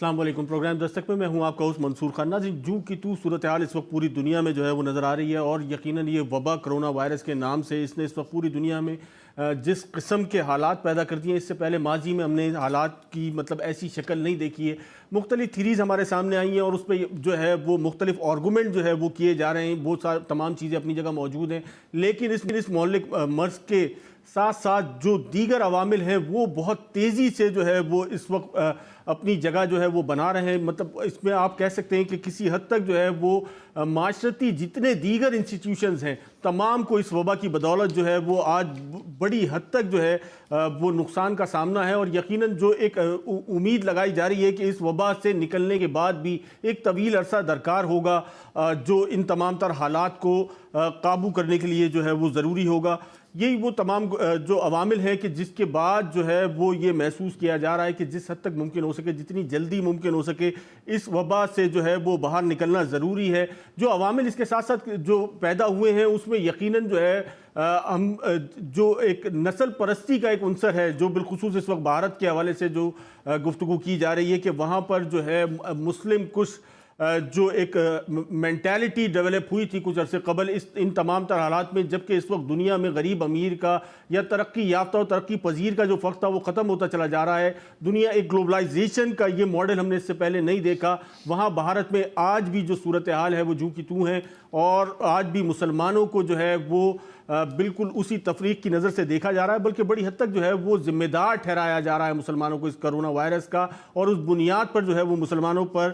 السلام علیکم۔ پروگرام دستک میں ہوں آپ کا ہوسٹ منصور خان۔ ناظرین، جو کہ تو صورتحال اس وقت پوری دنیا میں جو ہے وہ نظر آ رہی ہے، اور یقیناً یہ وبا کرونا وائرس کے نام سے اس نے اس وقت پوری دنیا میں جس قسم کے حالات پیدا کر دیے ہیں، اس سے پہلے ماضی میں ہم نے حالات کی ایسی شکل نہیں دیکھی ہے۔ مختلف تھیریز ہمارے سامنے آئی ہیں اور اس پہ جو ہے وہ مختلف آرگومنٹ جو ہے وہ کیے جا رہے ہیں۔ وہ تمام چیزیں اپنی جگہ موجود ہیں، لیکن اس مہلک مرض کے ساتھ ساتھ جو دیگر عوامل ہیں وہ بہت تیزی سے جو ہے وہ اس وقت اپنی جگہ جو ہے وہ بنا رہے ہیں۔ اس میں آپ کہہ سکتے ہیں کہ کسی حد تک جو ہے وہ معاشرتی جتنے دیگر انسٹیٹیوشنز ہیں تمام کو اس وبا کی بدولت جو ہے وہ آج بڑی حد تک جو ہے وہ نقصان کا سامنا ہے، اور یقیناً جو ایک امید لگائی جا رہی ہے کہ اس وبا سے نکلنے کے بعد بھی ایک طویل عرصہ درکار ہوگا جو ان تمام تر حالات کو قابو کرنے کے لیے جو ہے وہ ضروری ہوگا۔ یہی وہ تمام جو عوامل ہیں کہ جس کے بعد جو ہے وہ یہ محسوس کیا جا رہا ہے کہ جس حد تک ممکن ہو سکے، جتنی جلدی ممکن ہو سکے، اس وبا سے جو ہے وہ باہر نکلنا ضروری ہے۔ جو عوامل اس کے ساتھ ساتھ جو پیدا ہوئے ہیں اس میں یقیناً جو ہے ہم جو ایک نسل پرستی کا ایک عنصر ہے، جو بالخصوص اس وقت بھارت کے حوالے سے جو گفتگو کی جا رہی ہے کہ وہاں پر جو ہے مسلم کچھ جو ایک مینٹیلٹی ڈیولپ ہوئی تھی کچھ عرصے قبل ان تمام تر حالات میں، جبکہ اس وقت دنیا میں غریب امیر کا یا ترقی یافتہ اور ترقی پذیر کا جو فرق تھا وہ ختم ہوتا چلا جا رہا ہے۔ دنیا ایک گلوبلائزیشن کا یہ ماڈل ہم نے اس سے پہلے نہیں دیکھا۔ وہاں بھارت میں آج بھی جو صورتحال ہے وہ جو کی تو ہیں، اور آج بھی مسلمانوں کو جو ہے وہ بالکل اسی تفریق کی نظر سے دیکھا جا رہا ہے، بلکہ بڑی حد تک جو ہے وہ ذمہ دار ٹھہرایا جا رہا ہے مسلمانوں کو اس کرونا وائرس کا، اور اس بنیاد پر جو ہے وہ مسلمانوں پر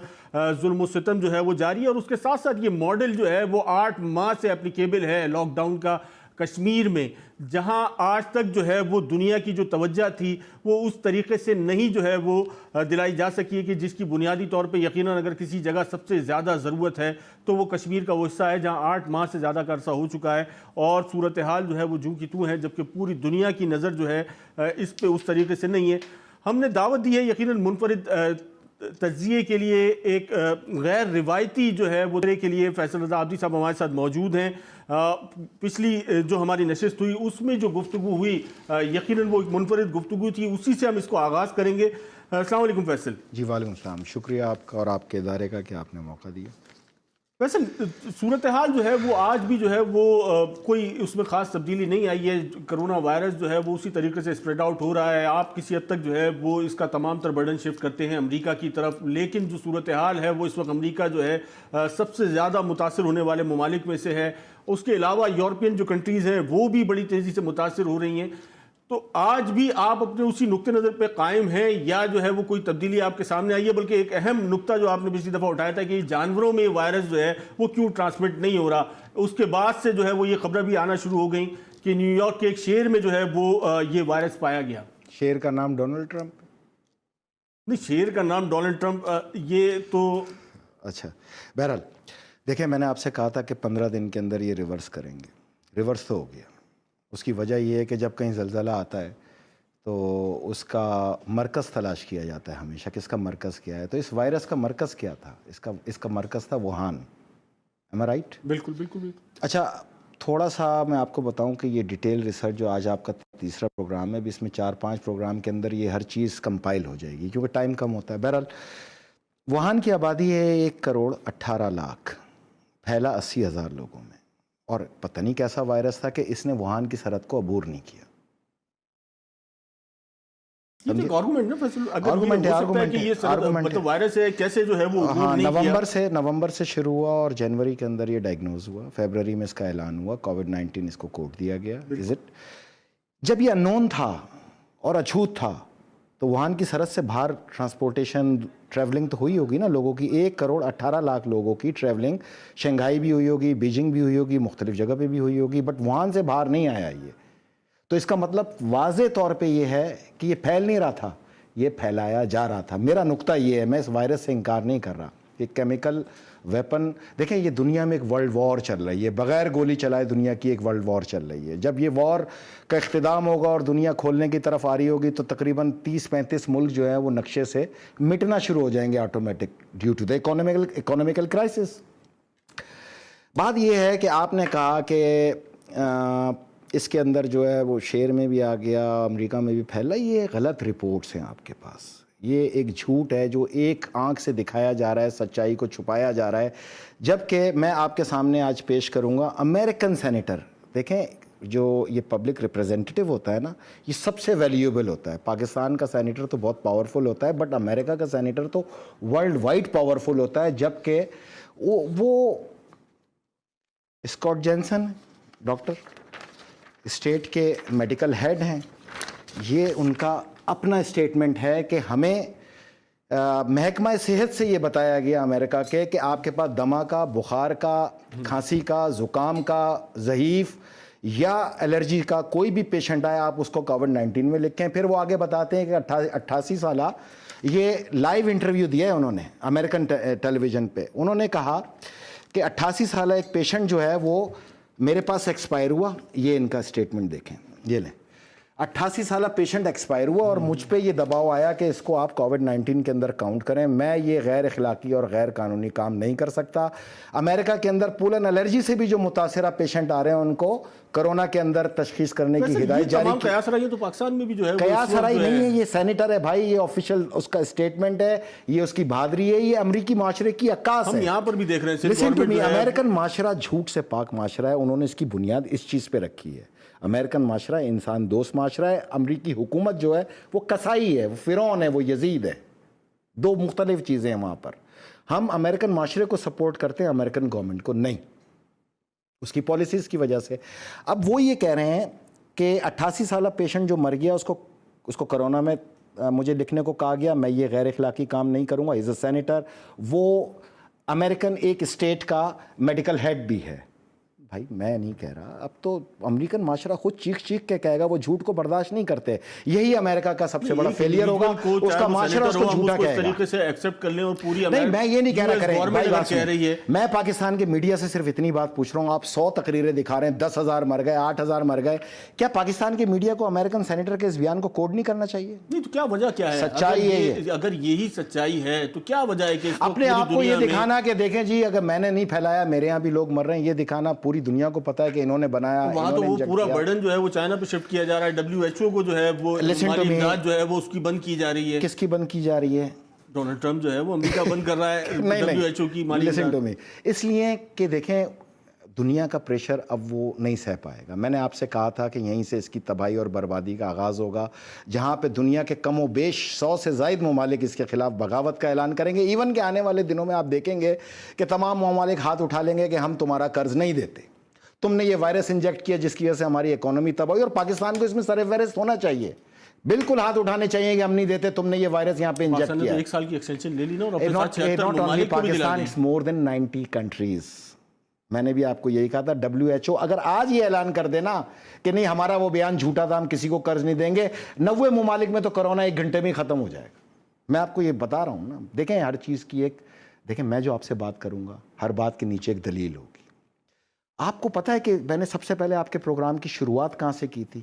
ظلم و ستم جو ہے وہ جاری ہے۔ اور اس کے ساتھ ساتھ یہ ماڈل جو ہے وہ 8 ماہ سے اپلیکیبل ہے لاک ڈاؤن کا کشمیر میں، جہاں آج تک جو ہے وہ دنیا کی جو توجہ تھی وہ اس طریقے سے نہیں جو ہے وہ دلائی جا سکی ہے کہ جس کی بنیادی طور پہ یقیناً اگر کسی جگہ سب سے زیادہ ضرورت ہے تو وہ کشمیر کا وہ حصہ ہے جہاں 8 ماہ سے زیادہ کا عرصہ ہو چکا ہے، اور صورتحال جو ہے وہ جو کی تو ہے، جبکہ پوری دنیا کی نظر جو ہے اس پہ اس طریقے سے نہیں ہے۔ ہم نے دعوت دی ہے یقیناً منفرد تجزیے کے لیے، ایک غیر روایتی جو ہے وہ کے لیے فیصل رضا عابدی صاحب ہمارے ساتھ موجود ہیں۔ پچھلی جو ہماری نشست ہوئی اس میں جو گفتگو ہوئی یقیناً وہ ایک منفرد گفتگو تھی، اسی سے ہم اس کو آغاز کریں گے۔ السلام علیکم فیصل۔ جی وعلیکم السلام، شکریہ آپ کا اور آپ کے ادارے کا کہ آپ نے موقع دیا۔ ویسے صورتحال جو ہے وہ آج بھی جو ہے وہ کوئی اس میں خاص تبدیلی نہیں آئی ہے۔ کرونا وائرس جو ہے وہ اسی طریقے سے اسپریڈ آؤٹ ہو رہا ہے، آپ کسی حد تک جو ہے وہ اس کا تمام تر برڈن شفٹ کرتے ہیں امریکہ کی طرف، لیکن جو صورتحال ہے وہ اس وقت امریکہ جو ہے سب سے زیادہ متاثر ہونے والے ممالک میں سے ہے۔ اس کے علاوہ یورپین جو کنٹریز ہیں وہ بھی بڑی تیزی سے متاثر ہو رہی ہیں۔ تو آج بھی آپ اپنے اسی نقطہ نظر پہ قائم ہیں یا جو ہے وہ کوئی تبدیلی آپ کے سامنے آئی ہے؟ بلکہ ایک اہم نقطہ جو آپ نے پچھلی دفعہ اٹھایا تھا کہ جانوروں میں وائرس جو ہے وہ کیوں ٹرانسمٹ نہیں ہو رہا، اس کے بعد سے جو ہے وہ یہ خبریں بھی آنا شروع ہو گئیں کہ نیو یارک کے ایک شہر میں جو ہے وہ یہ وائرس پایا گیا۔ شہر کا نام ڈونلڈ ٹرمپ؟ نہیں، شہر کا نام ڈونلڈ ٹرمپ یہ تو اچھا، بہرحال دیکھیں، میں نے آپ سے کہا تھا کہ 15 دن کے اندر یہ ریورس کریں گے، ریورس تو ہو گیا۔ اس کی وجہ یہ ہے کہ جب کہیں زلزلہ آتا ہے تو اس کا مرکز تلاش کیا جاتا ہے ہمیشہ کہ اس کا مرکز کیا ہے۔ تو اس وائرس کا مرکز کیا تھا؟ اس کا مرکز تھا ووہان۔ ایم آئی رائٹ؟ بالکل بالکل بالکل۔ اچھا، تھوڑا سا میں آپ کو بتاؤں کہ یہ ڈیٹیل ریسرچ جو آج آپ کا تیسرا پروگرام ہے، اس میں 4-5 پروگرام کے اندر یہ ہر چیز کمپائل ہو جائے گی کیونکہ ٹائم کم ہوتا ہے۔ بہرحال ووہان کی آبادی ہے 1,18,00,000، پھیلا 80,000 لوگوں میں، اور پتہ نہیں کیسا وائرس تھا کہ اس نے ووہان کی سرحد کو عبور نہیں کیا۔ وائرس ہے کیسے جو ہے وہ نومبر سے شروع ہوا اور جنوری کے اندر یہ ڈائگنوز ہوا، فیبروری میں اس کا اعلان ہوا، کووڈ-19 اس کو کوڈ دیا گیا۔ جب یہ انون تھا اور اچھوت تھا تو ووہان کی سرحد سے باہر ٹرانسپورٹیشن ٹریولنگ تو ہوئی ہوگی نا لوگوں کی، 1,18,00,000 لوگوں کی ٹریولنگ شنگھائی بھی ہوئی ہوگی، بیجنگ بھی ہوئی ہوگی، مختلف جگہ پہ بھی ہوئی ہوگی، بٹ ووہان سے باہر نہیں آیا یہ۔ تو اس کا مطلب واضح طور پہ یہ ہے کہ یہ پھیل نہیں رہا تھا، یہ پھیلایا جا رہا تھا۔ میرا نقطہ یہ ہے، میں اس وائرس سے انکار نہیں کر رہا، یہ کیمیکل ویپن، دیکھیں یہ دنیا میں ایک ورلڈ وار چل رہی ہے، بغیر گولی چلائے دنیا کی ایک ورلڈ وار چل رہی ہے۔ جب یہ وار کا اختتام ہوگا اور دنیا کھولنے کی طرف آ رہی ہوگی تو تقریباً 30-35 ملک جو ہیں وہ نقشے سے مٹنا شروع ہو جائیں گے automatic due to the economical crisis. بات یہ ہے کہ آپ نے کہا کہ اس کے اندر جو ہے وہ شہر میں بھی آ گیا، امریکہ میں بھی پھیلا، یہ غلط رپورٹس ہیں آپ کے پاس۔ یہ ایک جھوٹ ہے جو ایک آنکھ سے دکھایا جا رہا ہے, سچائی کو چھپایا جا رہا ہے. جبکہ میں آپ کے سامنے آج پیش کروں گا امریکن سینیٹر. دیکھیں جو یہ پبلک ریپریزنٹیٹیو ہوتا ہے نا, یہ سب سے ویلیوبل ہوتا ہے. پاکستان کا سینیٹر تو بہت پاورفل ہوتا ہے, بٹ امریکہ کا سینیٹر تو ورلڈ وائڈ پاورفل ہوتا ہے. جبکہ وہ اسکاٹ جینسن ڈاکٹر اسٹیٹ کے میڈیکل ہیڈ ہیں, یہ ان کا اپنا اسٹیٹمنٹ ہے کہ ہمیں محکمہ صحت سے یہ بتایا گیا امریکہ کے کہ آپ کے پاس دمہ کا, بخار کا, کھانسی کا, زکام کا, ضعیف یا الرجی کا کوئی بھی پیشنٹ آئے آپ اس کو کووڈ-19 میں لکھیں. پھر وہ آگے بتاتے ہیں کہ 88 سالہ, یہ لائیو انٹرویو دیا ہے انہوں نے امریکن ٹیلی ویژن پہ. انہوں نے کہا کہ 88 سالہ ایک پیشنٹ جو ہے وہ میرے پاس ایکسپائر ہوا. یہ ان کا اسٹیٹمنٹ دیکھیں, یہ لیں, 88 سالہ پیشنٹ ایکسپائر ہوا اور مجھ پہ یہ دباؤ آیا کہ اس کو آپ کووڈ-19 کے اندر کاؤنٹ کریں. میں یہ غیر اخلاقی اور غیر قانونی کام نہیں کر سکتا. امریکہ کے اندر پولن الرجی سے بھی جو متاثرہ پیشنٹ آ رہے ہیں ان کو کرونا کے اندر تشخیص کرنے کی ہدایت جاری کی. قیاس رائے تو پاکستان میں بھی جو ہے قیاس رائے نہیں ہے, یہ سینیٹر ہے بھائی, یہ آفیشیل اس کا اسٹیٹمنٹ ہے, یہ اس کی بہادری ہے, یہ امریکی معاشرے کی عکاس ہے. ہم یہاں پر بھی دیکھ رہے ہیں لسن ٹو می, امریکن معاشرہ جھوٹ سے پاک معاشرہ ہے. انہوں نے اس کی بنیاد اس چیز پہ رکھی ہے. امریکن معاشرہ انسان دوست معاشرہ ہے. امریکی حکومت جو ہے وہ کسائی ہے, وہ فرعون ہے, وہ یزید ہے. دو مختلف چیزیں ہیں وہاں پر. ہم امریکن معاشرے کو سپورٹ کرتے ہیں, امریکن گورنمنٹ کو نہیں, اس کی پالیسیز کی وجہ سے. اب وہ یہ کہہ رہے ہیں کہ 88 سالہ پیشنٹ جو مر گیا اس کو کرونا میں مجھے لکھنے کو کہا گیا, میں یہ غیر اخلاقی کام نہیں کروں گا. ایز اے سینیٹر, وہ امریکن ایک اسٹیٹ کا میڈیکل ہیڈ بھی ہے. بھائی میں نہیں کہہ رہا, اب تو امریکن معاشرہ خود چیخ چیخ کے کہے گا, وہ جھوٹ کو برداشت نہیں کرتے. یہی امریکہ کا سب سے بڑا فیلئر ہوگا, اس کا معاشرہ اس کو جھوٹا کہے گا. طریقے سے ایکسپٹ کر لیں اور پوری نہیں, میں یہ نہیں کہہ رہا کریں بھائی, بات کہہ رہی ہے. میں پاکستان کے میڈیا سے صرف اتنی بات پوچھ رہا ہوں, آپ 100 تقریریں دکھا رہے ہیں, 10,000 مر گئے, 8,000 مر گئے. کیا پاکستان کے میڈیا کو امریکن سینیٹر کے اس بیان کو کوڈ نہیں کرنا چاہیے؟ نہیں تو کیا وجہ کیا ہے؟ سچائی ہے, اگر یہی سچائی ہے تو کیا وجہ ہے کہ اپنے آپ کو یہ دکھانا کہ دیکھیں جی اگر میں نے نہیں پھیلایا, میرے یہاں بھی لوگ مر رہے ہیں, یہ دکھانا پوری دنیا کو پتا ہے کہ انہوں نے بنایا. وہاں تو وہ پورا برڈن جو ہے وہ چائنا پہ شفٹ کیا جا رہا ہے. WHO کو جو ہے وہ ہماری امداد جو ہے وہ اس کی بند کی جا رہی ہے. کس کی بند کی جا رہی ہے؟ ڈونلڈ ٹرمپ جو ہے وہ امریکہ بند کر رہا ہے WHO کی مالی امداد. اس لیے کہ دیکھیں دنیا کا پریشر اب وہ نہیں سہ پائے گا. میں نے آپ سے کہا تھا کہ یہیں سے اس کی تباہی اور بربادی کا آغاز ہوگا, جہاں پہ دنیا کے کم و بیش 100 سے زائد ممالک اس کے خلاف بغاوت کا اعلان کریں گے. ایون کہ آنے والے دنوں میں آپ دیکھیں گے کہ تمام ممالک ہاتھ اٹھا لیں گے کہ ہم تمہارا قرض نہیں دیتے, تم نے یہ وائرس انجیکٹ کیا جس کی وجہ سے ہماری اکانومی تباہ ہوئی, اور پاکستان کو اس میں سر فہرست ہونا چاہیے. بالکل ہاتھ اٹھانے چاہیے کہ ہم نہیں دیتے, تم نے یہ وائرس یہاں پہ انجیکٹ کیا. 1 سال کی ایکسٹینشن لے لی نا, اور اپنے Not only Pakistan, it's more than 90 countries. میں نے بھی آپ کو یہی کہا تھا, WHO اگر آج یہ اعلان کر دینا کہ نہیں ہمارا وہ بیان جھوٹا تھا, ہم کسی کو قرض نہیں دیں گے, 90 ممالک میں تو کرونا 1 گھنٹے میں ختم ہو جائے گا. میں آپ کو یہ بتا رہا ہوں نا. دیکھیں ہر چیز کی ایک, دیکھیں میں جو آپ سے بات کروں گا ہر بات کے نیچے ایک دلیل ہوگی. آپ کو پتہ ہے کہ میں نے سب سے پہلے آپ کے پروگرام کی شروعات کہاں سے کی تھی؟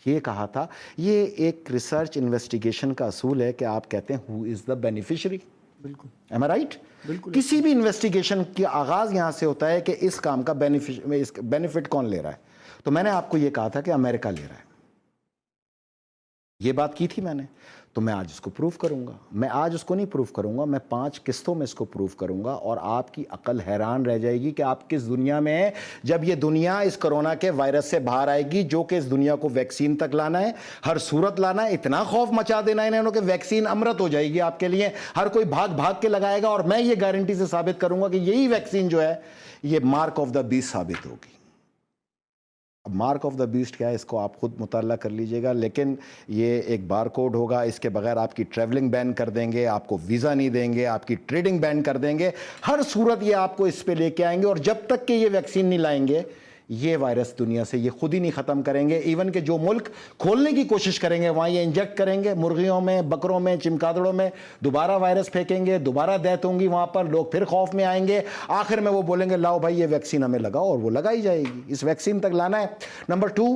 یہ کہا تھا, یہ ایک ریسرچ انویسٹیگیشن کا اصول ہے کہ آپ کہتے ہیں who is the beneficiary. بالکل, am I right? بالکل. کسی بھی انویسٹیگیشن کی آغاز یہاں سے ہوتا ہے کہ اس کام کا بینیفٹ کون لے رہا ہے. تو میں نے آپ کو یہ کہا تھا کہ امریکہ لے رہا ہے, یہ بات کی تھی میں نے. تو میں آج اس کو پروف کروں گا. میں آج اس کو نہیں پروف کروں گا, میں 5 قسطوں میں اس کو پروف کروں گا, اور آپ کی عقل حیران رہ جائے گی کہ آپ کس دنیا میں ہیں جب یہ دنیا اس کرونا کے وائرس سے باہر آئے گی, جو کہ اس دنیا کو ویکسین تک لانا ہے, ہر صورت لانا ہے, اتنا خوف مچا دینا ہے انہوں کہ ویکسین امرت ہو جائے گی آپ کے لیے, ہر کوئی بھاگ بھاگ کے لگائے گا. اور میں یہ گارنٹی سے ثابت کروں گا کہ یہی ویکسین جو ہے یہ مارک آف دا بیسٹ ثابت ہوگی. اب مارک آف دا بیسٹ کیا ہے اس کو آپ خود مطالعہ کر لیجئے گا, لیکن یہ ایک بار کوڈ ہوگا, اس کے بغیر آپ کی ٹریولنگ بین کر دیں گے, آپ کو ویزا نہیں دیں گے, آپ کی ٹریڈنگ بین کر دیں گے, ہر صورت یہ آپ کو اس پہ لے کے آئیں گے. اور جب تک کہ یہ ویکسین نہیں لائیں گے یہ وائرس دنیا سے یہ خود ہی نہیں ختم کریں گے. ایون کہ جو ملک کھولنے کی کوشش کریں گے وہاں یہ انجیکٹ کریں گے, مرغیوں میں, بکروں میں, چمگادڑوں میں دوبارہ وائرس پھینکیں گے, دوبارہ ڈیتھ ہوں گی وہاں پر, لوگ پھر خوف میں آئیں گے. آخر میں وہ بولیں گے لاؤ بھائی یہ ویکسین ہمیں لگاؤ, اور وہ لگائی جائے گی. اس ویکسین تک لانا ہے. نمبر 2,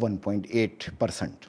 1.8%।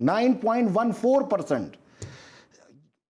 9.14%।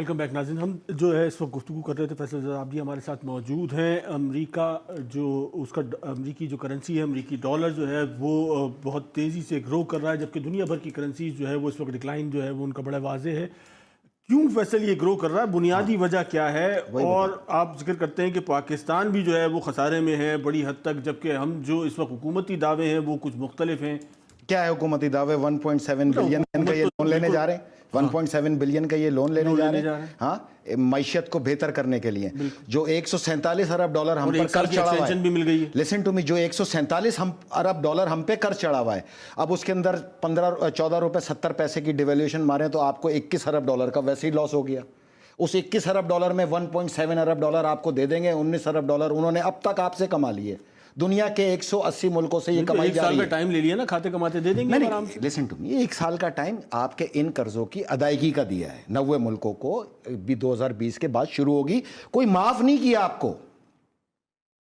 ویلکم بیک ناظرین. ہم جو ہے اس وقت گفتگو کر رہے تھے، فیصل رضا عابدی ہمارے ساتھ موجود ہیں. امریکہ امریکی جو کرنسی ہے، امریکی ڈالر جو ہے وہ بہت تیزی سے گرو کر رہا ہے، جبکہ دنیا بھر کی کرنسیز جو ہے وہ اس وقت ڈکلائن جو ہے وہ ان کا بڑا واضح ہے. کیوں فیصل یہ گرو کر رہا ہے؟ بنیادی وجہ کیا ہے؟ اور آپ ذکر کرتے ہیں کہ پاکستان بھی جو ہے وہ خسارے میں ہے بڑی حد تک، جبکہ ہم جو اس وقت حکومتی دعوے ہیں وہ کچھ مختلف ہیں. کیا ہے حکومتی دعوے؟ 1.7 بلین کا یہ لون لینے جا رہے ہیں. 1.7 بلین کا یہ لون لینے جا رہے ہیں، ہاں، معیشت کو بہتر کرنے کے لیے. جو 147 ارب ڈالر ہم پر قرض چڑھا ہوا ہے، لسن ٹو می، جو 147 ارب ڈالر ہم پہ قرض چڑھا ہوا ہے، اب اس کے اندر 14 روپے 70 پیسے کی ڈیویلیوشن مارے تو آپ کو 21 ارب ڈالر کا ویسے ہی لاس ہو گیا. اس 21 ارب ڈالر میں 1.7 ارب ڈالر آپ کو دے دیں گے. 19 ارب ڈالر انہوں نے اب تک آپ سے کما لیے. دنیا کے 180 ملکوں سے یہ کمائی جا رہی ہے. ایک سال کا ٹائم لے لیا نا، کھاتے کماتے دے دیں گے. لسن ٹو می، 1 سال کا ٹائم آپ کے ان قرضوں کی ادائیگی کا دیا ہے. 90 ملکوں کو بھی 2020 کے بعد شروع ہوگی. کوئی معاف نہیں کیا آپ کو،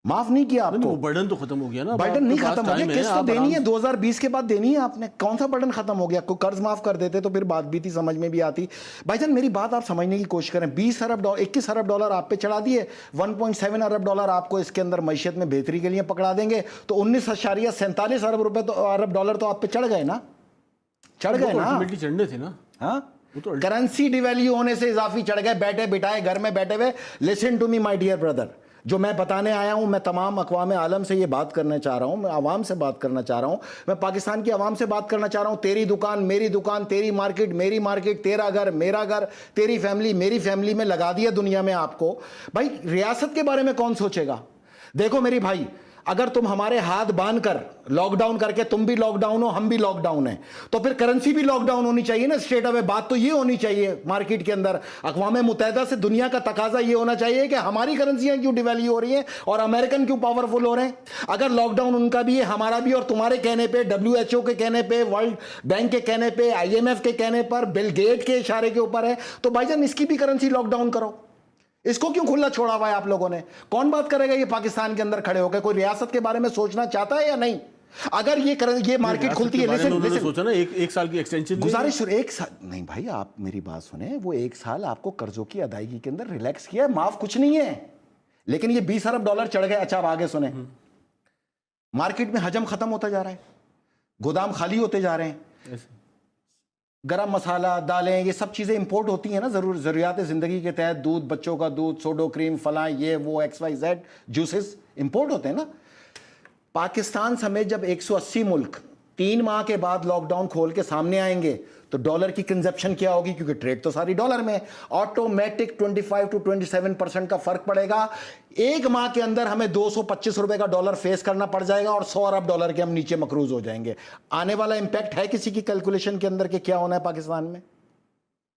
معاف نہیں کیا آپ کو. برڈن تو ختم ہو گیا نا. برڈن نہیں ختم ہو گیا، قسط تو دینی ہے. 2020 کے بعد دینی ہے آپ نے. کون سا برڈن ختم ہو گیا؟ کوئی قرض معاف کر دیتے تو پھر بات بھی تھی، سمجھ میں بھی آتی. بھائی جان میری بات آپ سمجھنے کی کوشش کریں. 21 ارب ڈالر آپ پہ چڑھا دیے، 1.7 ارب ڈالر آپ کو اس کے اندر معیشت میں بہتری کے لیے پکڑا دیں گے تو 19.47 ارب ڈالر تو آپ پہ چڑھ گئے نا. چڑھ گئے نا، چڑھنے تھے نا. ہاں، کرنسی ڈیویلیو ہونے سے اضافی چڑھ گئے. بیٹھے بٹھائے گھر میں بیٹھے ہوئے. Listen to me my dear brother, جو میں بتانے آیا ہوں، میں تمام اقوام عالم سے یہ بات کرنا چاہ رہا ہوں، میں عوام سے بات کرنا چاہ رہا ہوں، میں پاکستان کی عوام سے بات کرنا چاہ رہا ہوں. تیری دکان میری دکان، تیری مارکیٹ میری مارکیٹ، تیرا گھر میرا گھر، تیری فیملی میری فیملی میں لگا دیا دنیا میں آپ کو. بھائی ریاست کے بارے میں کون سوچے گا؟ دیکھو میری بھائی، اگر تم ہمارے ہاتھ باندھ کر لاک ڈاؤن کر کے، تم بھی لاک ڈاؤن ہو ہم بھی لاک ڈاؤن ہیں، تو پھر کرنسی بھی لاک ڈاؤن ہونی چاہیے نا. اسٹریٹ اوے بات تو یہ ہونی چاہیے مارکیٹ کے اندر. اقوام متحدہ سے دنیا کا تقاضا یہ ہونا چاہیے کہ ہماری کرنسیاں کیوں ڈیویلیو ہو رہی ہیں اور امریکن کیوں پاورفل ہو رہے ہیں. اگر لاک ڈاؤن ان کا بھی ہے، ہمارا بھی، اور تمہارے کہنے پہ، WHO کے کہنے پہ، ورلڈ بینک کے کہنے پہ، IMF کے کہنے پر، بل گیٹ کے اشارے کے اوپر ہے، تو بھائی جان اس کی بھی کرنسی لاک ڈاؤن کرو. اس کو کیوں کھلا چھوڑا ہوا ہے آپ لوگوں نے؟ کون بات کرے گا یہ پاکستان کے اندر کھڑے ہو کے؟ کوئی ریاست کے بارے میں سوچنا چاہتا ہے یا نہیں؟ اگر یہ مارکیٹ کھلتی ہے، سوچا نا ایک سال کی ایکسٹینشن گزارش. 1 سال نہیں بھائی، آپ میری بات سنیں. وہ 1 سال آپ کو قرضوں کی ادائیگی کے اندر ریلیکس کیا ہے، معاف کچھ نہیں ہے. لیکن یہ 20 ارب ڈالر چڑھ گئے. اچھا اب آگے سنیں. مارکیٹ میں حجم ختم ہوتا جا رہا ہے، گودام خالی ہوتے جا رہے ہیں. گرم مسالہ، دالیں، یہ سب چیزیں امپورٹ ہوتی ہیں نا ضروریات زندگی کے تحت. دودھ، بچوں کا دودھ، سوڈو کریم، فلاں، یہ وہ XYZ جوسز امپورٹ ہوتے ہیں نا. پاکستان سمیت جب 180 ملک 3 ماہ کے بعد لاک ڈاؤن کھول کے سامنے آئیں گے تو ڈالر کی کنزپشن کیا ہوگی؟ کیونکہ ٹریڈ تو ساری ڈالر میں. آٹومیٹک 25 to 27% کا فرق پڑے گا. 1 ماہ کے اندر ہمیں 225 روپے کا ڈالر فیس کرنا پڑ جائے گا اور 100 ارب ڈالر کے ہم نیچے مقروض ہو جائیں گے. آنے والا امپیکٹ ہے کسی کی کیلکولیشن کے اندر کہ کیا ہونا ہے پاکستان میں؟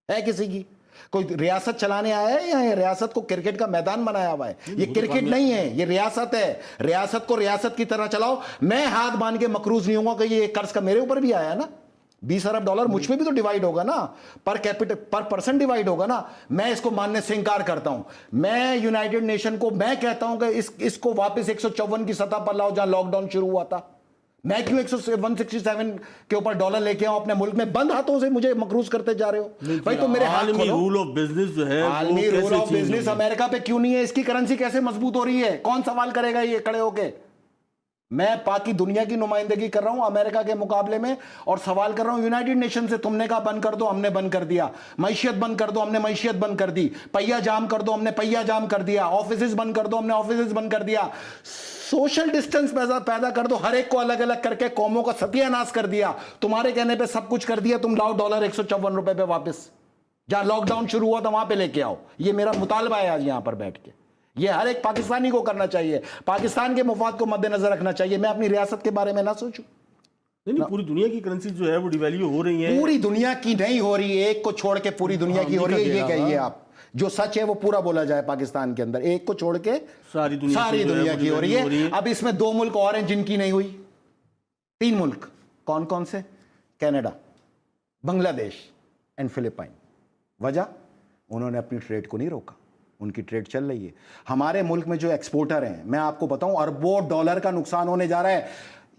ہے کسی کی؟ کوئی ریاست چلانے آیا ہے یا ریاست کو کرکٹ کا میدان بنایا ہوا ہے؟ یہ کرکٹ نہیں ہے، یہ ریاست ہے. ریاست کو ریاست کی طرح چلاؤ. میں ہاتھ باندھ کے مقروض نہیں ہوں گا کہ یہ قرض کا میرے اوپر بھی آیا ہے نا. 20 ارب ڈالر مجھ پہ بھی تو ڈیوائیڈ ہوگا نا، پر پرسن ڈیوائیڈ ہوگا نا. میں اس کو ماننے سے انکار کرتا ہوں. میں یونائٹڈ نیشن کو میں کہتا ہوں کہ اس کو واپس 154 کی سطح پر لاؤ جہاں لاک ڈاؤن شروع ہوا تھا. میں کیوں 167 کے اوپر ڈالر لے کے آؤں اپنے ملک میں؟ بند ہاتھوں سے مجھے مقروض کرتے جا رہے ہو بھائی. تو میرے ہاتھ کھولو. رول آف بزنس جو ہے، عالمی رول آف بزنس امریکہ پہ کیوں نہیں ہے؟ اس کی کرنسی کیسے مضبوط ہو رہی ہے؟ کون سوال کرے گا یہ کھڑے ہو کے؟ میں پاکی دنیا کی نمائندگی کر رہا ہوں امریکہ کے مقابلے میں، اور سوال کر رہا ہوں یونائٹڈ نیشن سے. تم نے کہا بند کر دو، ہم نے بند کر دیا. معیشت بند کر دو، ہم نے معیشت بند کر دی. پہیا جام کر دو، ہم نے پہیا جام کر دیا. آفیسز بند کر دو، ہم نے آفیسز بند کر دیا. سوشل ڈسٹنس پیدا کر دو، ہر ایک کو الگ الگ کر کے قوموں کا ستیہ ناش کر دیا. تمہارے کہنے پہ سب کچھ کر دیا. تم لاؤ ڈالر 154 روپے پہ واپس، جہاں لاک ڈاؤن شروع ہوا تھا وہاں پہ لے کے آؤ. یہ میرا مطالبہ ہے آج یہاں پر بیٹھ کے. یہ ہر ایک پاکستانی کو کرنا چاہیے، پاکستان کے مفاد کو مد نظر رکھنا چاہیے. میں اپنی ریاست کے بارے میں نہ سوچوں. نہیں، پوری دنیا کی کرنسی جو ہے وہ ڈیویلیو ہو رہی ہے. پوری دنیا کی نہیں ہو رہی، ایک کو چھوڑ کے پوری دنیا کی ہو رہی ہے. یہ کہیے آپ، جو سچ ہے وہ پورا بولا جائے. پاکستان کے اندر ایک کو چھوڑ کے ساری دنیا کی ہو رہی ہے. اب اس میں 2 ملک اور ہیں جن کی نہیں ہوئی. 3 ملک. کون کون سے؟ کینیڈا، بنگلہ دیش اینڈ فلپائن. وجہ؟ انہوں نے اپنی ٹریڈ کو نہیں روکا. ان کی ٹریڈ چل رہی ہے. ہمارے ملک میں جو ایکسپورٹر ہیں، میں آپ کو بتاؤں اربوں ڈالر کا نقصان ہونے جا رہا ہے.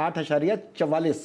8.44,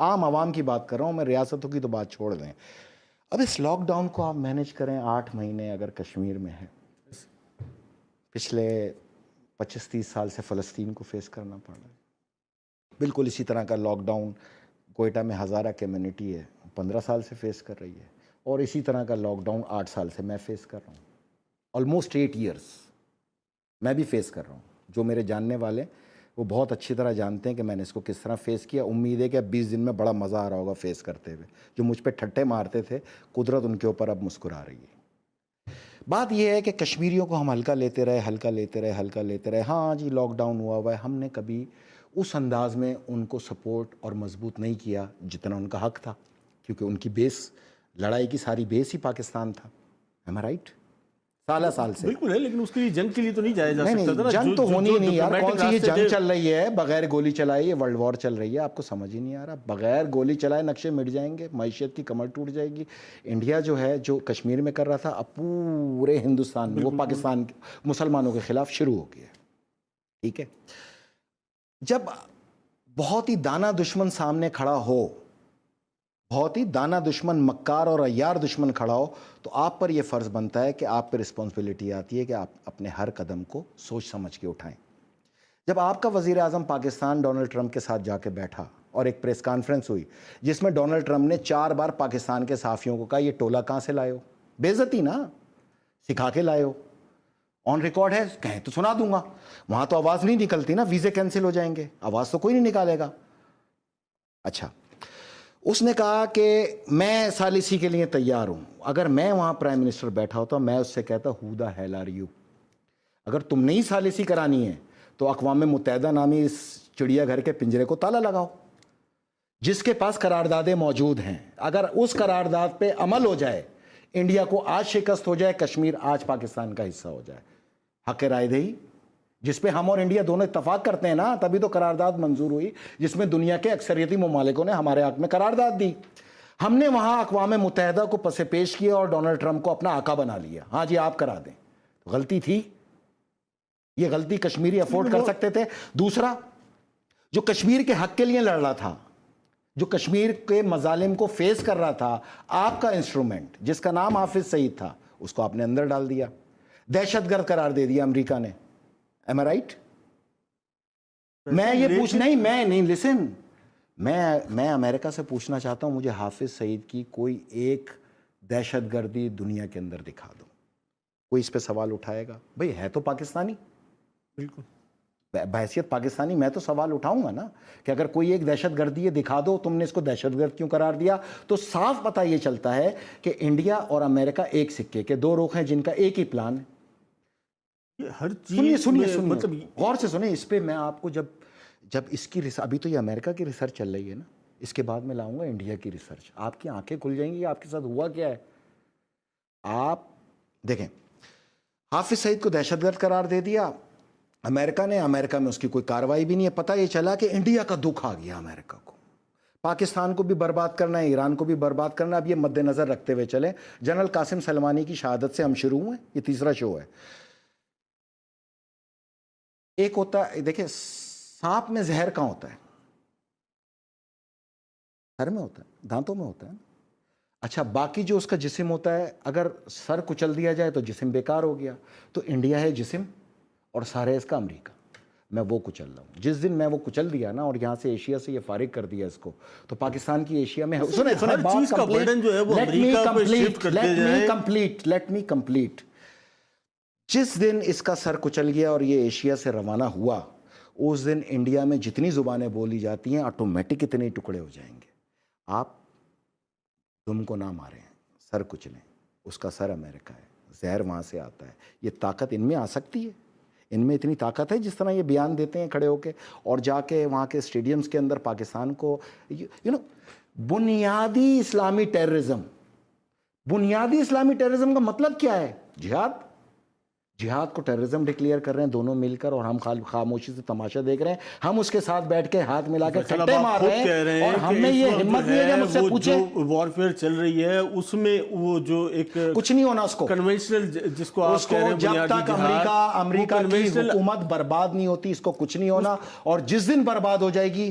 عام عوام کی بات کر رہا ہوں میں, ریاستوں کی تو بات چھوڑ دیں. اب اس لاک ڈاؤن کو آپ مینیج کریں 8 مہینے اگر کشمیر میں ہے, پچھلے 25-30 سال سے فلسطین کو فیس کرنا پڑ رہا ہے. بالکل اسی طرح کا لاک ڈاؤن کوئٹہ میں ہزارہ کمیونٹی ہے 15 سال سے فیس کر رہی ہے, اور اسی طرح کا لاک ڈاؤن 8 سال سے میں فیس کر رہا ہوں. آلموسٹ 8 ایئرس میں بھی فیس کر رہا ہوں. جو میرے جاننے والے وہ بہت اچھی طرح جانتے ہیں کہ میں نے اس کو کس طرح فیس کیا. امید ہے کہ اب 20 دن میں بڑا مزہ آ رہا ہوگا فیس کرتے ہوئے. جو مجھ پہ ٹھٹے مارتے تھے قدرت ان کے اوپر اب مسکرا رہی ہے. بات یہ ہے کہ کشمیریوں کو ہم ہلکا لیتے رہے. ہاں جی لاک ڈاؤن ہوا ہے, ہم نے کبھی اس انداز میں ان کو سپورٹ اور مضبوط نہیں کیا جتنا ان کا حق تھا, کیونکہ ان کی بیس, لڑائی کی ساری بیس ہی پاکستان تھا. ایم آئی رائٹ؟ سال سے بالکل ہے, لیکن اس کے لیے جنگ کے لیے تو نہیں جایا جا سکتا تھا نا. جنگ تو ہونی نہیں یار. کون سی یہ جنگ چل رہی ہے بغیر گولی چلائے؟ یہ ورلڈ وار چل رہی ہے. آپ کو سمجھ ہی نہیں آ رہا. بغیر گولی چلائے نقشے مٹ جائیں گے, معیشت کی کمر ٹوٹ جائے گی. انڈیا جو ہے جو کشمیر میں کر رہا تھا, اب پورے ہندوستان میں وہ پاکستان مسلمانوں کے خلاف شروع ہو گیا. ٹھیک ہے, جب بہت ہی دانا دشمن سامنے کھڑا ہو, بہت ہی دانا دشمن, مکار اور عیار دشمن کھڑا ہو, تو آپ پر یہ فرض بنتا ہے کہ آپ پہ رسپانسبلٹی آتی ہے کہ آپ اپنے ہر قدم کو سوچ سمجھ کے اٹھائیں. جب آپ کا وزیر اعظم پاکستان ڈونلڈ ٹرمپ کے ساتھ جا کے بیٹھا اور ایک پریس کانفرنس ہوئی جس میں ڈونلڈ ٹرمپ نے 4 بار پاکستان کے صحافیوں کو کہا یہ ٹولہ کہاں سے لائے ہو, بے عزتی نا, سکھا کے لائے ہو, آن ریکارڈ ہے, کہیں تو سنا دوں گا. وہاں تو آواز نہیں نکلتی نا, ویزے کینسل ہو جائیں گے, آواز تو کوئی نہیں نکالے گا. اچھا, اس نے کہا کہ میں ثالثی کے لیے تیار ہوں. اگر میں وہاں پرائم منسٹر بیٹھا ہوتا میں اس سے کہتا who the hell are you, اگر تم نہیں ثالثی کرانی ہے تو اقوام متحدہ نامی اس چڑیا گھر کے پنجرے کو تالا لگاؤ, جس کے پاس قراردادیں موجود ہیں. اگر اس قرارداد پہ عمل ہو جائے, انڈیا کو آج شکست ہو جائے, کشمیر آج پاکستان کا حصہ ہو جائے, حق رائے دہی جس پہ ہم اور انڈیا دونوں اتفاق کرتے ہیں نا, تبھی تو قرارداد منظور ہوئی جس میں دنیا کے اکثریتی ممالکوں نے ہمارے حق میں قرارداد دی. ہم نے وہاں اقوام متحدہ کو پس پیش کیا اور ڈونلڈ ٹرمپ کو اپنا آقا بنا لیا. ہاں جی آپ کرا دیں. غلطی تھی, یہ غلطی کشمیری افورڈ کر سکتے تھے. دوسرا, جو کشمیر کے حق کے لیے لڑ رہا تھا, جو کشمیر کے مظالم کو فیس کر رہا تھا, آپ کا انسٹرومنٹ جس کا نام حافظ سعید تھا, اس کو آپ نے اندر ڈال دیا, دہشت گرد قرار دے دیا امریکہ نے. ایم آئی رائٹ؟ میں یہ نہیں لسن, میں امریکہ سے پوچھنا چاہتا ہوں, مجھے حافظ سعید کی کوئی ایک دہشت گردی دنیا کے اندر دکھا دو. کوئی اس پہ سوال اٹھائے گا؟ بھئی ہے تو پاکستانی, بالکل بحیثیت پاکستانی میں تو سوال اٹھاؤں گا نا کہ اگر کوئی ایک دہشت گردی ہے دکھا دو, تم نے اس کو دہشت گرد کیوں قرار دیا. تو صاف پتہ یہ چلتا ہے کہ انڈیا اور امریکہ ایک سکے کے 2 رخ ہیں جن کا ایک ہی پلان ہے. ہر چیز سنیے مطلب غور سے سنیں. اس پہ میں آپ کو جب اس کی ابھی تو یہ امریکہ کی ریسرچ چل رہی ہے نا, اس کے بعد میں لاؤں گا انڈیا کی ریسرچ. آپ کی آنکھیں کھل جائیں گی آپ کے ساتھ ہوا کیا ہے. آپ دیکھیں, حافظ سعید کو دہشت گرد قرار دے دیا امریکہ نے, امریکہ میں اس کی کوئی کارروائی بھی نہیں ہے. پتہ یہ چلا کہ انڈیا کا دکھ آ گیا امریکہ کو, پاکستان کو بھی برباد کرنا ہے, ایران کو بھی برباد کرنا. اب یہ مد نظر رکھتے ہوئے چلیں, جنرل قاسم سلمانی کی شہادت سے ہم شروع ہوئے, یہ تیسرا شو ہے. ایک ہوتا ہے, دیکھیں سانپ میں زہر کہاں ہوتا ہے؟ سر میں ہوتا ہے, دانتوں میں ہوتا ہے. اچھا, باقی جو اس کا جسم ہوتا ہے, اگر سر کچل دیا جائے تو جسم بیکار ہو گیا. تو انڈیا ہے جسم اور سر ہے اس کا امریکہ. میں وہ کچل رہا ہوں. جس دن میں وہ کچل دیا نا اور یہاں سے ایشیا سے یہ فارغ کر دیا اس کو, تو پاکستان کی ایشیا میں ہر چیز کا برڈن جو ہے وہ امریکہ پہ شفٹ کرتے جائیں. Let me complete. جس دن اس کا سر کچل گیا اور یہ ایشیا سے روانہ ہوا, اس دن انڈیا میں جتنی زبانیں بولی جاتی ہیں آٹومیٹک اتنے ٹکڑے ہو جائیں گے. آپ تم کو نہ ماریں, سر کچلیں, اس کا سر امریکہ ہے, زہر وہاں سے آتا ہے. یہ طاقت ان میں آ سکتی ہے, ان میں اتنی طاقت ہے جس طرح یہ بیان دیتے ہیں کھڑے ہو کے اور جا کے وہاں کے اسٹیڈیمز کے اندر پاکستان کو بنیادی اسلامی ٹیررزم. بنیادی اسلامی ٹیررزم کا مطلب کیا ہے؟ جہاد کو ٹیررزم ڈکلیئر کر رہے ہیں دونوں مل کر, اور ہم خاموشی سے تماشا دیکھ رہے ہیں. ہم اس کے ساتھ بیٹھ کے ہاتھ ملا کے کھٹے مار رہے ہیں, اور ہم نے یہ ہمت نہیں ہے کہ مجھ سے پوچھے. وارفیئر چل رہی ہے اس میں وہ جو ایک کچھ نہیں ہونا اس کو, کنونشنل جس کو آپ کہہ رہے ہیں, جب تک امریکہ کی حکومت برباد نہیں ہوتی اس کو کچھ نہیں ہونا. اور جس دن برباد ہو جائے گی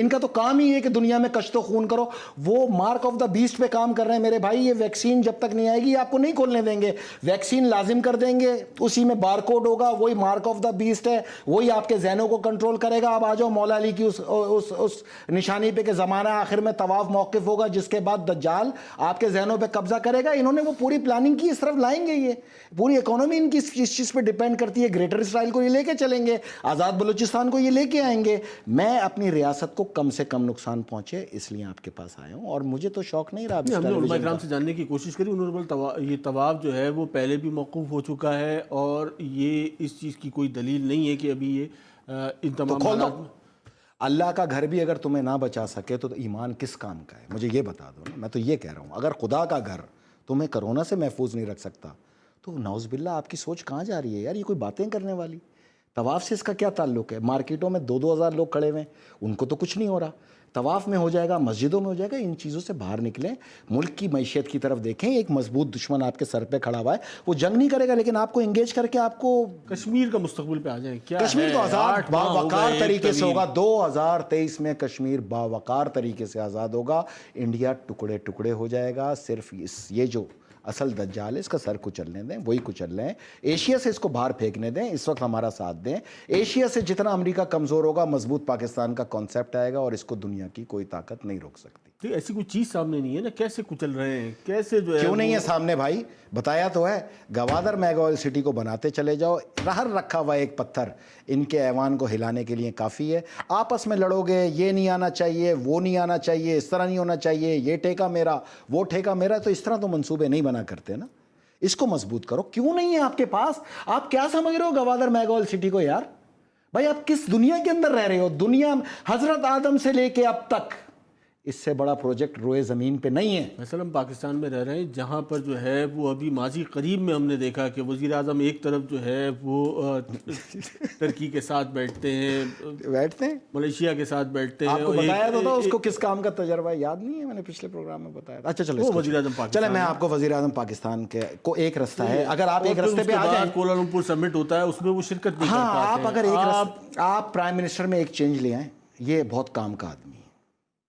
ان کا تو کام ہی ہے کہ دنیا میں کشت و خون کرو. وہ مارک آف دا بیسٹ پہ کام کر رہے ہیں میرے بھائی. یہ ویکسین جب تک نہیں آئے گی آپ کو نہیں کھولنے دیں گے. ویکسین لازم کر دیں گے, اسی میں بار کوڈ ہوگا, وہی مارک آف دا بیسٹ ہے, وہی آپ کے ذہنوں کو کنٹرول کرے گا. اب آ جاؤ مولا علی کی اس نشانی پہ کہ زمانہ آخر میں طواف موقف ہوگا, جس کے بعد دجال آپ کے ذہنوں پہ قبضہ کرے گا. انہوں نے وہ پوری پلاننگ کی, اس طرف لائیں گے. یہ پوری اکانومی ان کی اس چیز پہ ڈیپینڈ کرتی ہے. گریٹر اسرائیل کو یہ لے کے چلیں گے, آزاد بلوچستان کو یہ لے کے آئیں گے. میں اپنی ریاست کو کم سے کم نقصان پہنچے اس لیے آپ کے پاس آیا ہوں, اور مجھے تو شوق نہیں رہا. ہم نے علماء کرام سے جاننے کی کوشش کری, یہ طواف جو ہے وہ پہلے بھی موقوف ہو چکا ہے, اور یہ اس چیز کی کوئی دلیل نہیں ہے کہ ابھی یہ ان تمام حالات. اللہ کا گھر بھی اگر تمہیں نہ بچا سکے تو ایمان کس کام کا ہے, مجھے یہ بتا دو نا. میں تو یہ کہہ رہا ہوں, اگر خدا کا گھر تمہیں کرونا سے محفوظ نہیں رکھ سکتا تو نعوذ باللہ آپ کی سوچ کہاں جا رہی ہے یار. یہ کوئی باتیں کرنے والی. طواف سے اس کا کیا تعلق ہے؟ مارکیٹوں میں 2-2 ہزار لوگ کھڑے ہوئے ہیں, ان کو تو کچھ نہیں ہو رہا. طواف میں ہو جائے گا, مسجدوں میں ہو جائے گا. ان چیزوں سے باہر نکلیں, ملک کی معیشت کی طرف دیکھیں. ایک مضبوط دشمن آپ کے سر پہ کھڑا ہوا ہے, وہ جنگ نہیں کرے گا لیکن آپ کو انگیج کر کے آپ کو کشمیر کا مستقبل پہ آ جائیں. کیا کشمیر تو آزاد باوقار طریقے سے ہوگا. 2023 میں کشمیر باوقار طریقے سے آزاد ہوگا. انڈیا ٹکڑے ٹکڑے ہو جائے گا. صرف یہ جو اصل دجال ہے اس کا سر کچلنے دیں, وہی کچل رہے ہیں. ایشیا سے اس کو باہر پھینکنے دیں, اس وقت ہمارا ساتھ دیں. ایشیا سے جتنا امریکہ کمزور ہوگا, مضبوط پاکستان کا کانسیپٹ آئے گا, اور اس کو دنیا کی کوئی طاقت نہیں روک سکتی. ایسی کوئی چیز سامنے نہیں ہے نا, کیسے کچل رہے ہیں, کیسے جو ہے کیوں نہیں ہے سامنے بھائی؟ بتایا تو ہے. گوادر میگا آئل سٹی کو بناتے چلے جاؤ. ہر رکھا ہوا ایک پتھر ان کے ایوان کو ہلانے کے لیے کافی ہے. آپس میں لڑو گے, یہ نہیں آنا چاہیے, وہ نہیں آنا چاہیے, اس طرح نہیں ہونا چاہیے, یہ ٹھیکہ میرا, وہ ٹھیکہ میرا, تو اس طرح تو منصوبے نہیں بنا کرتے نا. اس کو مضبوط کرو. کیوں نہیں ہے آپ کے پاس؟ آپ کیا سمجھ رہے ہو گوادر میگا آئل سٹی کو یار؟ بھائی آپ کس دنیا کے اندر رہ رہے ہو؟ دنیا حضرت آدم سے لے کے اب تک اس سے بڑا پروجیکٹ روئے زمین پہ نہیں ہے. مثلا ہم پاکستان میں رہ رہے ہیں, جہاں پر جو ہے وہ ابھی ماضی قریب میں ہم نے دیکھا کہ وزیر اعظم ایک طرف جو ہے وہ ترکی کے ساتھ بیٹھتے ہیں, ملیشیا کے ساتھ بیٹھتے ہیں. آپ کو بتایا تو تھا اس کو کس کام کا تجربہ یاد نہیں ہے, میں نے پچھلے پروگرام میں بتایا تھا. اچھا چلو وزیر اعظم پاکستان, چلے میں آپ کو وزیر اعظم پاکستان کے کو ایک رستہ ہے, اگر آپ ایک رستے پہ آ جائیں. کوالالمپور سمٹ ہوتا ہے, اس میں وہ شرکت نہیں کر پاتے. آپ اگر ایک آپ پرائم منسٹر میں ایک چینج لے آئیں, یہ بہت کام کا آدمی ہے.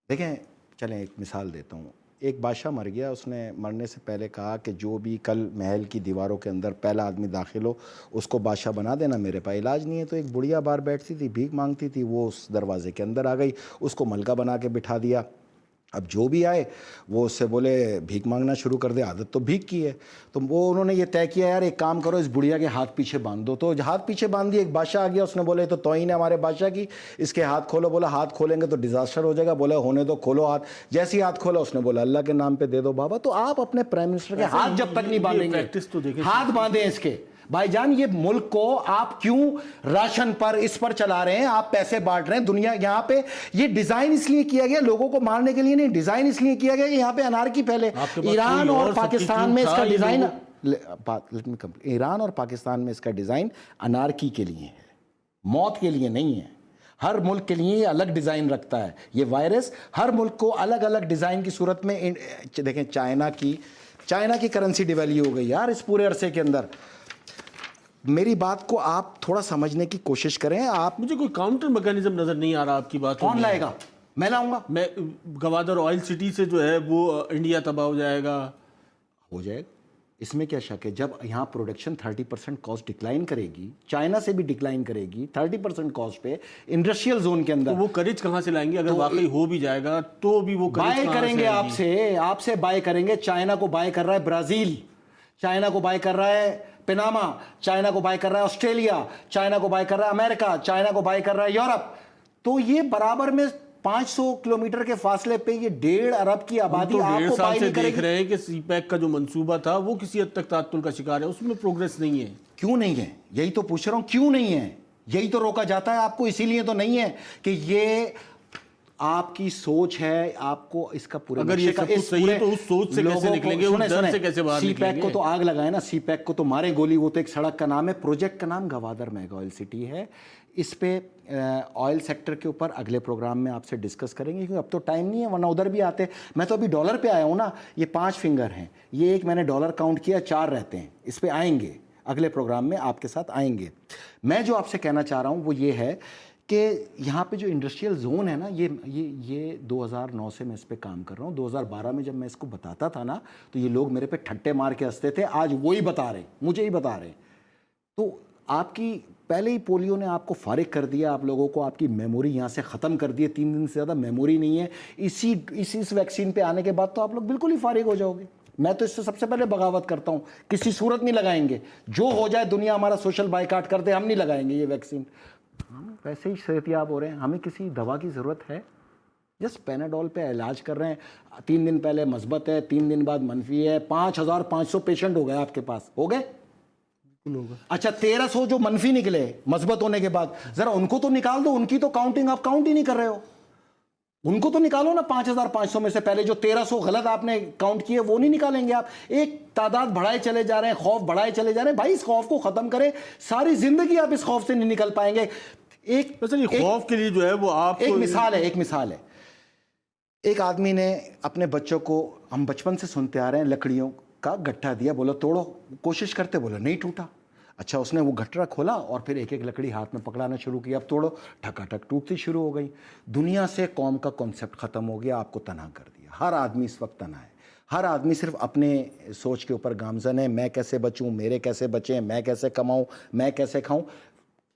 دیکھیں چلیں ایک مثال دیتا ہوں. ایک بادشاہ مر گیا, اس نے مرنے سے پہلے کہا کہ جو بھی کل محل کی دیواروں کے اندر پہلا آدمی داخل ہو اس کو بادشاہ بنا دینا, میرے پاس علاج نہیں ہے. تو ایک بڑھیا باہر بیٹھتی تھی, بھیک مانگتی تھی, وہ اس دروازے کے اندر آ گئی, اس کو ملکہ بنا کے بٹھا دیا. اب جو بھی آئے وہ اس سے بولے بھیک مانگنا شروع کر دے, عادت تو بھیک کی ہے. تو وہ انہوں نے یہ طے کیا یار ایک کام کرو, اس بڑھیا کے ہاتھ پیچھے باندھ دو. تو ہاتھ پیچھے باندھ دیا. ایک بادشاہ آ گیا, اس نے بولے تو توہین ہے ہمارے بادشاہ کی, اس کے ہاتھ کھولو. بولا ہاتھ کھولیں گے تو ڈیزاسٹر ہو جائے گا. بولا ہونے دو, کھولو ہاتھ. جیسے ہی ہاتھ کھولا اس نے بولا اللہ کے نام پہ دے دو بابا. تو آپ اپنے پرائم منسٹر کے ہاتھ جب تک نہیں باندھیں گے, ہاتھ باندھیں اس کے. بھائی جان یہ ملک کو آپ کیوں راشن پر اس پر چلا رہے ہیں, آپ پیسے بانٹ رہے ہیں دنیا. یہاں پہ یہ ڈیزائن اس لیے کیا گیا لوگوں کو مارنے کے لیے نہیں, ڈیزائن اس لیے کیا گیا کہ یہاں پہ انارکی پھیلے. ایران اور پاکستان میں اس کا ڈیزائن, ایران اور پاکستان میں اس کا ڈیزائن انارکی کے لیے ہے, موت کے لیے نہیں ہے. ہر ملک کے لیے یہ الگ ڈیزائن رکھتا ہے. یہ وائرس ہر ملک کو الگ الگ ڈیزائن کی صورت میں. دیکھیں چائنا کی کرنسی ڈیویلیو ہو گئی یار اس پورے عرصے کے اندر. میری بات کو آپ تھوڑا سمجھنے کی کوشش کریں. آپ مجھے کوئی کاؤنٹر میکینزم نظر نہیں آ رہا آپ کی بات. کون لائے گا؟ میں لاؤں گا. میں گوادر آئل سٹی سے جو ہے وہ انڈیا تباہ ہو جائے گا. ہو جائے گا, اس میں کیا شک ہے. جب یہاں پروڈکشن 30% کاسٹ ڈکلائن کرے گی, چائنا سے بھی ڈکلائن کرے گی 30% کاسٹ پہ انڈسٹریل زون کے اندر, وہ کریج کہاں سے لائیں گے؟ اگر واقعی ہو بھی جائے گا تو بھی وہ بائی کریں گے آپ سے بائی کریں گے. چائنا کو بائی کر رہا ہے برازیل, چائنا کو بائی کر رہا ہے پناما, چائنا کو بائی کر رہا ہے آسٹریلیا, چائنا کو بائی کر رہا ہے امریکہ, چائنا کو بائی کر رہا ہے یورپ. تو یہ برابر میں 500 کلومیٹر کے فاصلے پہ یہ 1.5 ارب کی آبادی آپ کو بائی نہیں کرے گی. دیکھ رہے ہیں کہ سی پیک کا جو منصوبہ تھا وہ کسی حد تک تعطل کا شکار ہے, اس میں پروگریس نہیں ہے. کیوں نہیں ہے؟ یہی تو پوچھ رہا ہوں, کیوں نہیں ہے؟ یہی تو روکا جاتا ہے آپ کو. اسی لیے تو نہیں ہے کہ یہ آپ کی سوچ ہے. آپ کو اس کا پورا اگر یہ سب کچھ صحیح ہے تو اس سوچ سے کیسے نکلیں گے, اس ڈر سے کیسے باہر نکلیں گے؟ سی پیک کو تو آگ لگائے نا, سی پیک کو تو مارے گولی. وہ تو ایک سڑک کا نام ہے, پروجیکٹ کا نام گوادر میگا آئل سٹی ہے. اس پہ آئل سیکٹر کے اوپر اگلے پروگرام میں آپ سے ڈسکس کریں گے, کیونکہ اب تو ٹائم نہیں ہے, ورنہ ادھر بھی آتے. میں تو ابھی ڈالر پہ آیا ہوں نا. یہ 5 فنگر ہیں, یہ ایک میں نے ڈالر کاؤنٹ کیا, 4 رہتے ہیں. اس پہ آئیں گے اگلے پروگرام میں, آپ کے ساتھ آئیں گے. میں جو آپ سے کہنا چاہ رہا ہوں وہ یہ ہے کہ یہاں پہ جو انڈسٹریل زون ہے نا، یہ 2009 سے میں اس پہ کام کر رہا ہوں. 2012 میں جب میں اس کو بتاتا تھا نا تو یہ لوگ میرے پہ ٹھٹے مار کے ہنستے تھے. آج وہی بتا رہے، مجھے ہی بتا رہے. تو آپ کی پہلے ہی پولیو نے آپ کو فارغ کر دیا، آپ لوگوں کو آپ کی میموری یہاں سے ختم کر دی. 3 دن سے زیادہ میموری نہیں ہے. اس ویکسین پہ آنے کے بعد تو آپ لوگ بالکل ہی فارغ ہو جاؤ گے. میں تو اس سے سب سے پہلے بغاوت کرتا ہوں. کسی صورت نہیں لگائیں گے. جو ہو جائے دنیا ہمارا سوشل بائیکاٹ کر دے، ہم نہیں لگائیں گے یہ ویکسین. ہم ویسے ہی صحت یاب ہو رہے ہیں. ہمیں کسی دوا کی ضرورت ہے؟ جس پیناڈول پہ علاج کر رہے ہیں. 3 دن پہلے مثبت ہے، 3 دن بعد منفی ہے. 5500 پیشنٹ ہو گئے آپ کے پاس. ہو گئے؟ اچھا 1300 جو منفی نکلے مثبت ہونے کے بعد، ذرا ان کو تو نکال دو. ان کی تو کاؤنٹنگ آپ کاؤنٹ ہی نہیں کر رہے ہو. ان کو تو نکالو نا. 5500 میں سے پہلے جو 1300 غلط آپ نے کاؤنٹ کیے وہ نہیں نکالیں گے آپ. ایک تعداد بڑھائے چلے جا رہے ہیں، خوف بڑھائے چلے جا رہے ہیں. بھائی اس خوف کو ختم کریں. ساری زندگی آپ اس خوف سے نہیں نکل پائیں گے. ایک خوف کے لیے جو ہے وہ آپ ایک مثال ہے. ایک آدمی نے اپنے بچوں کو، ہم بچپن سے سنتے آ رہے ہیں، لکڑیوں کا گٹھا دیا، بولا توڑو. کوشش کرتے، بولا نہیں ٹوٹا. اچھا اس نے وہ گٹھا کھولا اور پھر ایک ایک لکڑی ہاتھ میں پکڑانا شروع کیا. اب توڑو، ٹھکا ٹھک ٹوٹتی شروع ہو گئی. دنیا سے قوم کا کانسیپٹ ختم ہو گیا. آپ کو تنہا کر دیا. ہر آدمی اس وقت تنہا ہے. ہر آدمی صرف اپنے سوچ کے اوپر گامزن ہے. میں کیسے بچوں، میرے کیسے بچیں، میں کیسے کماؤں، میں کیسے کھاؤں.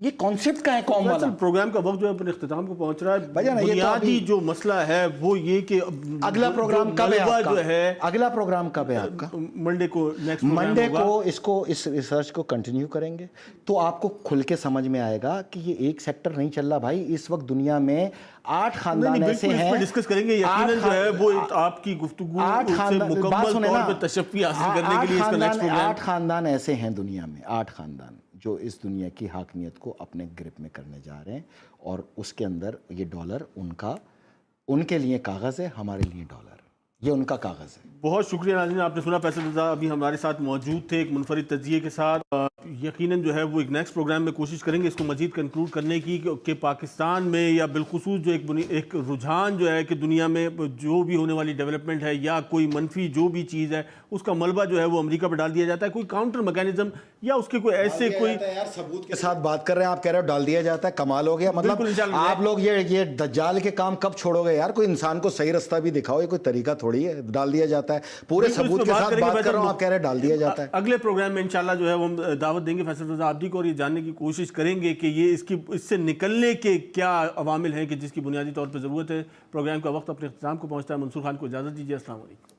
یہ کانسیپٹ کا ہے قوم والا. پروگرام کا وقت جو ہے اپنے اختتام کو پہنچ رہا ہے. بنیادی جو مسئلہ ہے وہ یہ کہ اگلا پروگرام کب ہے آپ کا؟ جو ہے اگلا پروگرام کب ہے آپ کا؟ منڈے کو. منڈے کو اس ریسرچ کو کنٹینیو کریں گے تو آپ کو کھل کے سمجھ میں آئے گا کہ یہ ایک سیکٹر نہیں چل رہا بھائی. اس وقت دنیا میں 8 خاندان ایسے ہیں. ڈسکس کریں گے. یقیناً جو ہے وہ آپ کی گفتگو سے مکمل طور پہ تشفی حاصل کرنے کے لیے اس کا نیکسٹ پروگرام. 8 خاندان ایسے ہیں دنیا میں. 8 خاندان جو اس دنیا کی حاکمیت کو اپنے گرپ میں کرنے جا رہے ہیں. اور اس کے اندر یہ ڈالر ان کے لیے کاغذ ہے، ہمارے لیے ڈالر یہ ان کا کاغذ ہے. بہت شکریہ ناظرین. آپ نے سنا فیصل رضا ابھی ہمارے ساتھ موجود تھے ایک منفرد تجزیے کے ساتھ. یقیناً جو ہے وہ ایک نیکسٹ پروگرام میں کوشش کریں گے اس کو مزید کنکلوڈ کرنے کی کہ پاکستان میں یا بالخصوص جو ایک رجحان جو ہے کہ دنیا میں جو بھی ہونے والی ڈیولپمنٹ ہے یا کوئی منفی جو بھی چیز ہے اس کا ملبہ جو ہے وہ امریکہ پہ ڈال دیا جاتا ہے. کوئی کاؤنٹر میکینزم یا اس کے کوئی ایسے کوئی یار ثبوت کے ساتھ بات کر رہے ہیں آپ کہہ رہے ہو ڈال دیا جاتا ہے. کمال ہو گیا. مطلب آپ لوگ یہ دجال کے کام کب چھوڑو گے یار؟ کوئی انسان کو صحیح رستہ بھی دکھاؤ. یہ کوئی طریقہ تھوڑی ہے ڈال دیا جاتا ہے. پورے ثبوت کے ساتھ بات کر رہا ہوں، آپ کہہ رہے ہیں ڈال دیا جاتا ہے. اگلے پروگرام میں انشاءاللہ جو ہے وہ ہم دعوت دیں گے فیصل رضا عابدی کو اور یہ جاننے کی کوشش کریں گے کہ یہ اس سے نکلنے کے کیا عوامل ہیں کہ جس کی بنیادی طور پہ ضرورت ہے. پروگرام کا وقت اپنے اختتام کو پہنچتا ہے. منصور خان کو اجازت دیجیے. السلام علیکم.